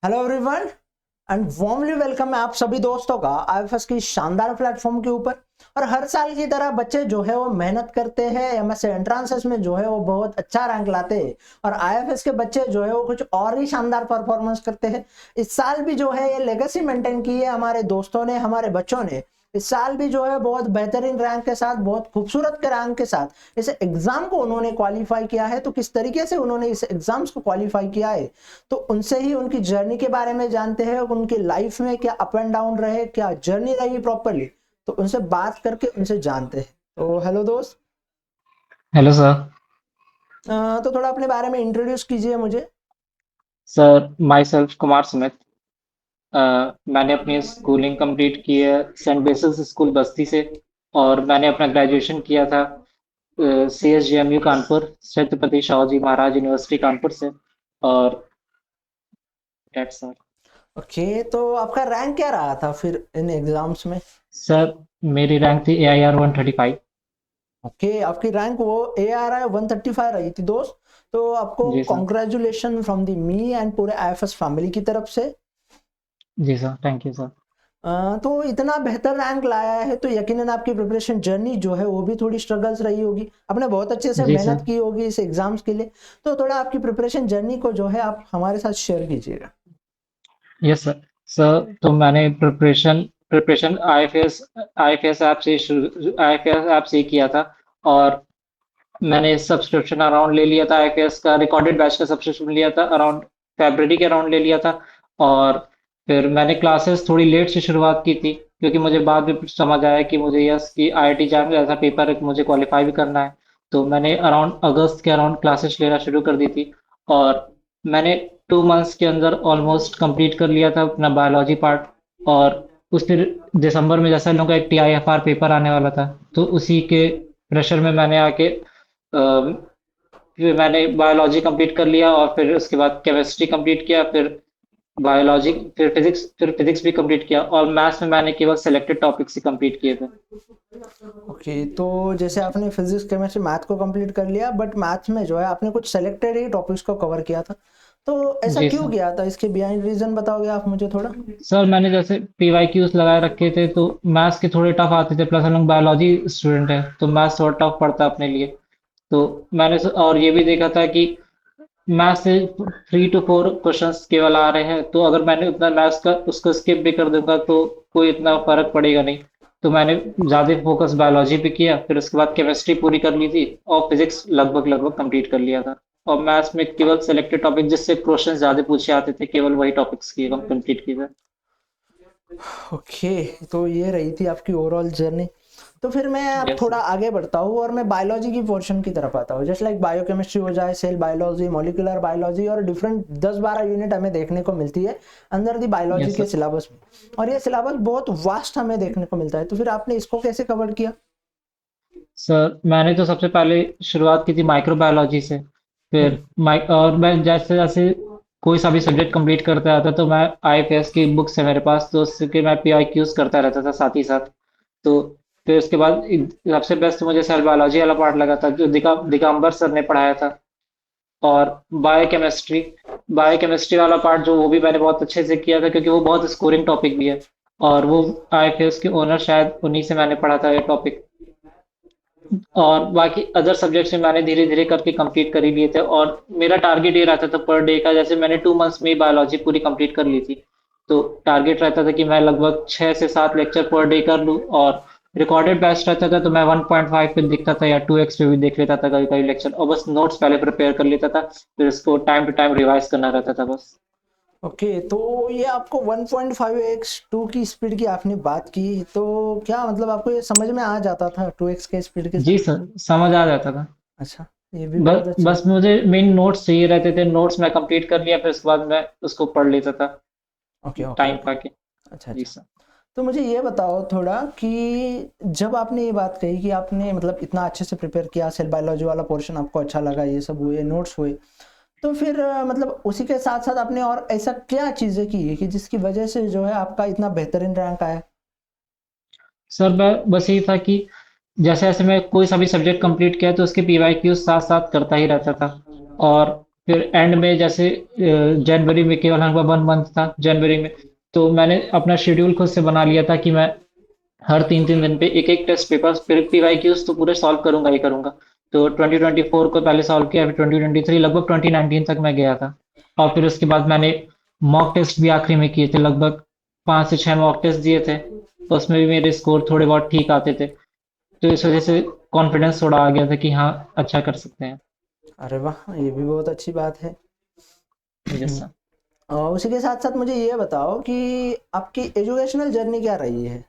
Hello everyone and warmly welcome है आप सभी दोस्तों का आईएफएस की शानदार प्लेटफॉर्म के ऊपर। और हर साल की तरह बच्चे जो है वो मेहनत करते हैं, एमएससी एंट्रांसेस में जो है वो बहुत अच्छा रैंक लाते हैं और आईएफएस के बच्चे जो है वो कुछ और ही शानदार परफॉर्मेंस करते हैं। इस साल भी जो है ये लेगेसी मेंटेन की है हमारे दोस्तों ने, हमारे बच्चों ने। इस साल भी जो है बहुत बेहतरीन रैंक के साथ, बहुत खूबसूरत के रैंक के साथ इस एग्जाम को उन्होंने क्वालिफाई किया है। तो किस तरीके से उन्होंने इस एग्जाम्स को क्वालिफाई किया है, तो उनसे ही उनकी जर्नी के बारे में जानते हैं। उनकी लाइफ में क्या अप एंड डाउन रहे, क्या जर्नी रही प्रॉपरली, तो उनसे बात करके उनसे जानते हैं। तो हेलो दोस्त। Hello sir. तो थोड़ा अपने बारे में इंट्रोड्यूस कीजिए मुझे। Sir my self Kumar Sumit. मैंने अपनी स्कूलिंग कंप्लीट की है सेंट बेसिल्स स्कूल बस्ती से। और मैंने अपना ग्रेजुएशन किया था C S J M U Kanpur, Chhatrapati Shahu ji Maharaj university Kanpur से। और डेट्स सर। ओके, तो आपका रैंक क्या रहा था फिर इन एग्जाम्स में? सर मेरी रैंक थी ए आई आर 135। ओके, आपकी रैंक वो ARI 135 रही थी दोस्त। तो आपको जी sir. Congratulation from the me and पूरे आईएफएस फैमिली की तरफ से। जी सर, थैंक यू सर। तो इतना बेहतर रैंक लाया है तो यकीनन आपकी प्रिपरेशन जर्नी जो है वो भी थोड़ी स्ट्रगल्स रही होगी। आपने बहुत अच्छे से जी सर। मेहनत की होगी इस एग्जाम्स के लिए। तो थोड़ा आपकी प्रिपरेशन जर्नी को जो है आप हमारे साथ शेयर कीजिएगा। Yes sir. सर तो मैंने preparation preparation I F S app से आई एफ एस ऐप से ही किया था। और मैंने सब्सक्रिप्शन अराउंड ले लिया था, आईपीएस का रिकॉर्डेड बैच का सब्सक्रिप्शन लिया था अराउंड फरवरी के अराउंड ले लिया था। और फिर मैंने क्लासेस थोड़ी लेट से शुरुआत की थी, क्योंकि मुझे बाद में समझ आया कि मुझे यस कि आईआईटी जैम जैसा पेपर है, मुझे क्वालिफाई भी करना है। तो मैंने अराउंड अगस्त के अराउंड क्लासेस लेना शुरू कर दी थी। और मैंने 2 मंथ्स के अंदर ऑलमोस्ट कंप्लीट कर लिया था अपना बायोलॉजी पार्ट। और उसके दिसंबर में जैसा इन लोगों का एक टीआईएफआर पेपर आने वाला था, तो उसी के प्रेशर में मैंने आके फिर मैंने बायोलॉजी कंप्लीट कर लिया। और फिर उसके बाद केमिस्ट्री कंप्लीट किया, फिर बायोलॉजी, फिर फिजिक्स भी कंप्लीट किया। और मैथ्स में मैंने केवल सेलेक्टेड टॉपिक्स ही कंप्लीट किए थे। ओके, तो जैसे आपने फिजिक्स केमिस्ट्री मैथ को कंप्लीट कर लिया, बट मैथ्स में जो है आपने कुछ सेलेक्टेड ही टॉपिक्स को कवर किया था। तो ऐसा जी क्यों सर। किया था, इसके बिहाइंड रीजन बताओगे आप मुझे थोड़ा? सर मैंने जैसे पीवाईक्यूज लगाए रखे थे, तो मैथ्स के थोड़े टफ आते थे, प्लस हम लोग बायोलॉजी स्टूडेंट है तो मैथ्स थोड़ा टफ पड़ता है अपने लिए। तो और ये भी देखा था कि मैथ्स से 3 to 4 क्वेश्चंस केवल आ रहे हैं, तो अगर मैंने उतना मैथ्स का उसको स्किप भी कर दूंगा तो कोई इतना फर्क पड़ेगा नहीं। तो मैंने ज़्यादा फोकस बायोलॉजी पे किया, फिर उसके बाद केमिस्ट्री पूरी कर ली थी। और फिजिक्स लगभग लगभग कंप्लीट कर लिया था। और मैथ्स में केवल सेलेक्टेड टॉपिक जिससे क्वेश्चन ज़्यादा पूछे आते थे, केवल वही टॉपिक्स किए कंप्लीट किए थे। ओके, तो ये रही थी आपकी ओवरऑल जर्नी। तो फिर मैं अब यस थोड़ा सर। आगे बढ़ता हूँ और मैं बायोलॉजी की पोर्शन की तरफ आता हूँ। जस्ट लाइक बायोकेमिस्ट्री हो जाए, सेल बायोलॉजी, मॉलिक्यूलर बायोलॉजी और डिफरेंट 10-12 यूनिट हमें देखने को मिलती है अंदर दी बायोलॉजी यस के सर। सिलेबस में। और ये सिलेबस बहुत वास्ट हमें देखने को मिलता है, तो फिर आपने इसको कैसे कवर किया? सर मैंने तो सबसे पहले शुरुआत की थी माइक्रोबायोलॉजी से। हम्म। फिर और मैं जैसे जैसे कोई सा भी सब्जेक्ट कंप्लीट करता रहता, तो मैं आईपीएस की बुक्स है मेरे पास, तो उसके मैं पीआईक्यूज करता रहता था साथ ही साथ। तो फिर उसके बाद सबसे बेस्ट मुझे सेल बायोलॉजी वाला पार्ट लगा था, जो दिगंबर सर ने पढ़ाया था। और बायोकेमिस्ट्री बायोकेमिस्ट्री वाला पार्ट जो, वो भी मैंने बहुत अच्छे से किया था, क्योंकि वो बहुत स्कोरिंग टॉपिक भी है। और वो आईपीएस के ओनर शायद उन्हीं से मैंने पढ़ा था ये टॉपिक। और बाकी अदर सब्जेक्ट्स में मैंने धीरे धीरे करके कंप्लीट कर ही लिए थे। और मेरा टारगेट ये रहता था पर डे का, जैसे मैंने 2 मंथ्स में ही बायोलॉजी पूरी कंप्लीट कर ली थी। तो टारगेट रहता था कि मैं लगभग 6 से 7 लेक्चर पर डे कर लूँ। और रिकॉर्डेड बैच रहता था तो मैं 1.5 पे दिखता था, या 2x पे भी देख लेता था कभी कभी लेक्चर, और बस नोट्स पहले प्रिपेयर कर लेता था। फिर इसको टाइम टू टाइम रिवाइज करना रहता था बस। ओके, तो ये आपको 1.5x 2 की स्पीड की आपने बात की, तो क्या मतलब आपको ये समझ में आ जाता था 2x के स्पीड के जी साथ? सर, समझ आ जाता था। अच्छा, ये भी बस बहुत अच्छा है। बस मुझे मेन नोट्स चाहिए रहते थे, नोट्स मैं कंप्लीट कर लिया, फिर उसके बाद मैं उसको पढ़ लेता था ओके ओके टाइम ओके। पाके। अच्छा जी अच्छा। सर। तो मुझे ये बताओ थोड़ा कि जब आपने ये बात कही कि आपने मतलब इतना अच्छे से प्रिपेयर किया, सेल बायोलॉजी वाला पोर्शन आपको अच्छा लगा, ये सब हुए, नोट्स हुए, तो फिर मतलब उसी के साथ साथ आपने और ऐसा क्या चीज़ें की है कि जिसकी वजह से जो है आपका इतना बेहतरीन रैंक आया? सर मैं बस यही था कि जैसे जैसे मैं कोई सा भी सब्जेक्ट कंप्लीट किया, तो उसके पीवाईक्यू साथ साथ करता ही रहता था। और फिर एंड में जैसे जनवरी में केवल हमारे पास 1 मंथ था जनवरी में, तो मैंने अपना शेड्यूल खुद से बना लिया था कि मैं हर 3-3 दिन पे एक एक टेस्ट पेपर फिर पीवाईक्यूज तो पूरे सॉल्व करूंगा ही करूंगा। तो 2024 को पहले सॉल्व किया, फिर 2023 लगभग 2019 तक मैं गया था। और फिर उसके बाद मैंने मॉक टेस्ट भी आखिरी में किए थे, लगभग 5 से 6 मॉक टेस्ट दिए थे। उसमें भी मेरे स्कोर थोड़े बहुत ठीक आते थे, तो इस वजह से कॉन्फिडेंस थोड़ा आ गया था कि हाँ अच्छा कर सकते हैं। अरे वाह, ये भी बहुत अच्छी बात है। जैसा और उसी के साथ साथ मुझे ये बताओ कि आपकी एजुकेशनल जर्नी क्या रही है।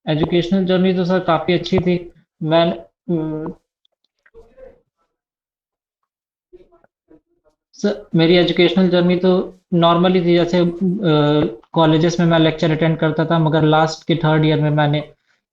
एजुकेशनल जर्नी तो सर काफ़ी अच्छी थी। मैं अम, सर मेरी एजुकेशनल जर्नी तो नॉर्मली थी, जैसे कॉलेजेस में मैं लेक्चर अटेंड करता था, मगर लास्ट के थर्ड ईयर में मैंने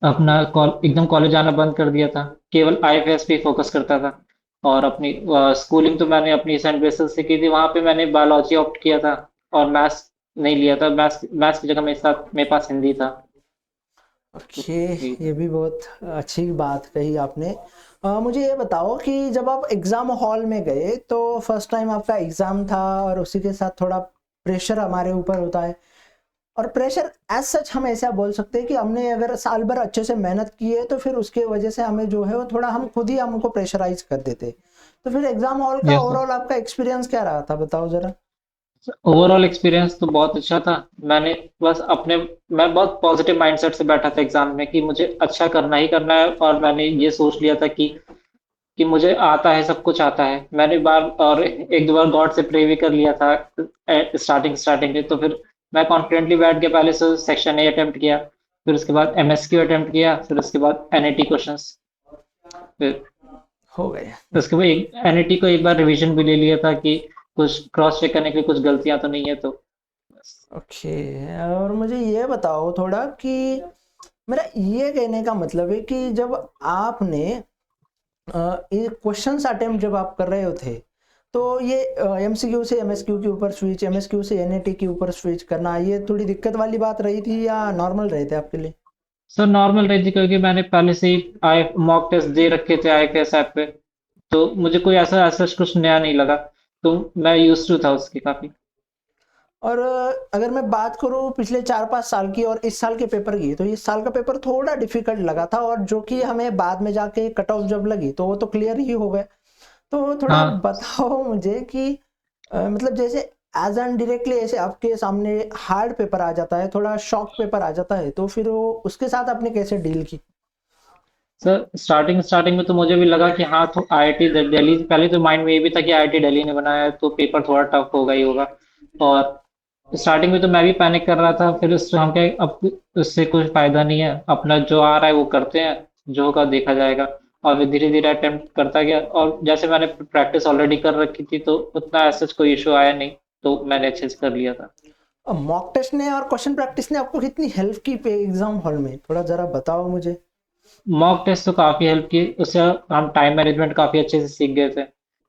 अपना एकदम कॉलेज आना बंद कर दिया था, केवल आईएफएस पे फोकस करता था। और अपनी स्कूलिंग तो मैंने अपनी सेंट बेसिस से की थी, वहाँ पे मैंने बायोलॉजी ऑप्ट किया था और मैथ्स नहीं लिया था। मैथ्स मैथ्स की जगह मेरे पास हिंदी था। तो ओके, यही ये था। भी बहुत अच्छी बात कही आपने। मुझे ये बताओ कि जब आप एग्ज़ाम हॉल में गए तो फर्स्ट टाइम आपका एग्ज़ाम था और उसी के साथ थोड़ा प्रेशर हमारे ऊपर होता है। और प्रेशर एज सच हम ऐसा बोल सकते हैं कि हमने अगर साल भर अच्छे से मेहनत की है तो फिर उसके वजह से हमें जो है वो थोड़ा हम खुद ही हमको प्रेशराइज कर देते। तो फिर एग्ज़ाम हॉल का यस सर। ओवरऑल आपका एक्सपीरियंस क्या रहा था, बताओ ज़रा। ओवरऑल एक्सपीरियंस तो बहुत अच्छा था। मैंने बस अपने मैं बहुत पॉजिटिव माइंडसेट से बैठा था एग्जाम में कि मुझे अच्छा करना ही करना है, और मैंने ये सोच लिया था कि मुझे आता है, सब कुछ आता है। मैंने बार और एक दो बार गॉड से प्रे भी कर लिया था स्टार्टिंग स्टार्टिंग में। तो फिर मैं कॉन्फिडेंटली बैठ के पहले से सेक्शन ए अटेम्प्ट किया, फिर उसके बाद एमएसक्यू अटेम्प्ट किया, फिर उसके बाद एनएटी क्वेश्चंस, फिर हो गए। उसके बाद एनएटी को एक बार रिवीजन भी ले लिया था कि कुछ क्रॉस चेक करने के लिए कुछ गलतियां तो नहीं है, तो बस। ओके, और मुझे ये बताओ थोड़ा कि मेरा ये कहने का मतलब है कि जब आपने ये क्वेश्चंस अटेम्प्ट जब आप कर रहे थे तो ये एमसीक्यू से एमएसक्यू के ऊपर स्विच, एमएसक्यू से एनएटी के ऊपर स्विच करना, ये थोड़ी दिक्कत वाली बात रही थी या नॉर्मल रहे थे आपके लिए। सर नॉर्मल रही थी, क्योंकि मैंने पहले से ही आई मॉक टेस्ट दे रखे थे आईपीएस ऐप पे, तो मुझे कोई ऐसा ऐसा कुछ नया नहीं लगा। तो मैं यूज टू था उसकी काफी। और अगर मैं बात करूं पिछले 4-5 साल की और इस साल के पेपर की, तो इस साल का पेपर थोड़ा डिफिकल्ट लगा था और जो कि हमें बाद में जाके कट ऑफ जब लगी तो वो तो क्लियर ही हो गए। तो थोड़ा हाँ बताओ मुझे कि मतलब जैसे एज एन डायरेक्टली ऐसे आपके सामने हार्ड पेपर आ जाता है, थोड़ा शॉक पेपर आ जाता है, तो फिर वो उसके साथ आपने कैसे डील की। सर, स्टार्टिंग स्टार्टिंग में तो मुझे भी लगा कि हाँ, तो आईआईटी दिल्ली, पहले तो माइंड में ये भी था कि आईआईटी दिल्ली ने बनाया है तो पेपर थोड़ा टफ होगा ही होगा। और स्टार्टिंग में तो मैं भी पैनिक कर रहा था, फिर उस हम क्या, अब उससे कोई फायदा नहीं है, अपना जो आ रहा है वो करते हैं, जो होगा देखा जाएगा। और फिर धीरे धीरे अटेम्प्ट करता गया, और जैसे मैंने प्रैक्टिस ऑलरेडी कर रखी थी तो उतना ऐसा कोई इशू आया नहीं, तो मैंने अच्छे से कर लिया था। मॉक टेस्ट ने और क्वेश्चन प्रैक्टिस ने आपको कितनी हेल्प की पे एग्जाम हॉल में, थोड़ा जरा बताओ मुझे। मॉक टेस्ट तो काफ़ी हेल्प की, उससे हम टाइम मैनेजमेंट काफ़ी अच्छे से सीख गए थे।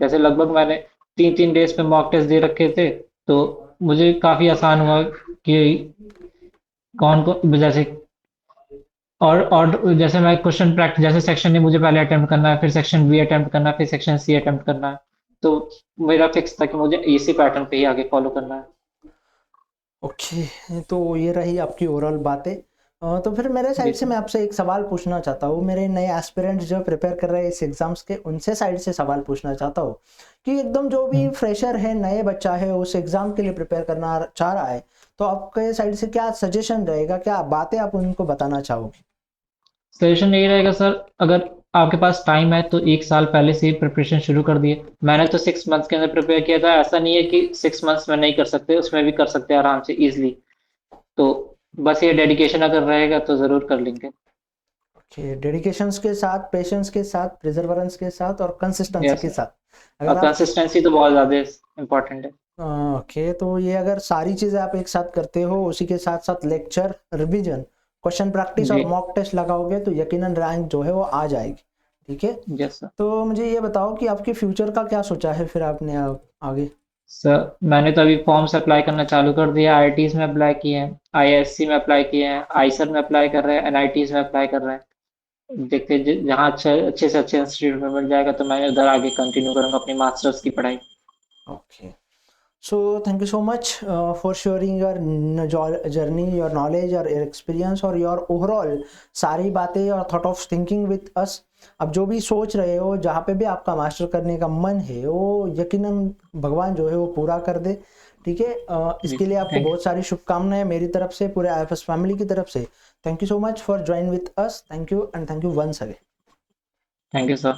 जैसे लगभग मैंने 3-3 डेज पे मॉक टेस्ट दे रखे थे, तो मुझे काफ़ी आसान हुआ कि कौन कौन जैसे, और जैसे मैं क्वेश्चन प्रैक्टिस, जैसे सेक्शन ए मुझे पहले अटेम्प्ट करना है, फिर सेक्शन बी अटेम्प्ट करना है, फिर सेक्शन सी अटेम्प्ट करना है, तो मेरा फिक्स था कि मुझे इसी पैटर्न पे ही आगे फॉलो करना है। ओके, तो ये रही आपकी ओवरऑल बातें। तो फिर मेरे जी साइड से सर। मैं आपसे एक सवाल पूछना चाहता हूँ, मेरे नए एस्पिरेंट्स जो प्रिपेयर कर रहे हैं इस एग्जाम्स के, उनसे साइड से सवाल पूछना चाहता हूँ कि एकदम जो भी हम्म। फ्रेशर है, नए बच्चा है, उस एग्जाम के लिए प्रिपेयर करना चाह रहा है, तो आपके साइड से क्या सजेशन रहेगा, क्या बातें आप उनको बताना चाहोगे। सजेशन यही रहेगा सर, अगर आपके पास टाइम है तो 1 साल पहले से ही प्रिपरेशन शुरू कर दिए। मैंने तो 6 मंथ्स के अंदर प्रिपेयर किया था, ऐसा नहीं है कि 6 मंथ्स में नहीं कर सकते, उसमें भी कर सकते हैं आराम से इजीली। तो बस ये डेडिकेशन अगर रहेगा तो ज़रूर कर लेंगे। ओके, डेडिकेशंस के साथ, पेशेंस के साथ, प्रिजर्वेंस के साथ और कंसिस्टेंसी यस के सर। साथ और अगर आप कंसिस्टेंसी तो बहुत ज़्यादा इम्पोर्टेंट है। ओके, तो ये अगर सारी चीजें आप एक साथ करते हो, उसी के साथ साथ लेक्चर, रिवीजन, क्वेश्चन प्रैक्टिस जी। और मॉक टेस्ट लगाओगे तो यकीनन रैंक जो है वो आ जाएगी। ठीक है। Yes sir. तो मुझे ये बताओ कि आपके फ्यूचर का क्या सोचा है फिर आपने आगे। सर मैंने तो अभी फॉर्म्स अप्लाई करना चालू कर दिया, आईआईटीज में अप्लाई किए हैं, आईआईएससी में अप्लाई किए हैं, आईसर में अप्लाई कर रहे हैं, एनआईटीज में अप्लाई कर रहे हैं। देखते हैं जहाँ अच्छे से अच्छे इंस्टीट्यूट में मिल जाएगा तो मैं उधर आगे कंटिन्यू करूंगा अपनी मास्टर्स की पढ़ाई। Okay, so thank you so much for sharing your journey, your knowledge, your experience और your overall सारी बातें और thought of thinking with us। अब जो भी सोच रहे हो, जहाँ पे भी आपका मास्टर करने का मन है, वो यकीनन भगवान जो है वो पूरा कर दे। ठीक है, जी, इसके लिए आपको थैंक बहुत सारी शुभकामनाएं मेरी तरफ से, पूरे IFS फैमिली की तरफ से। Thank you so much for join with us, thank you and thank you once again. You sir.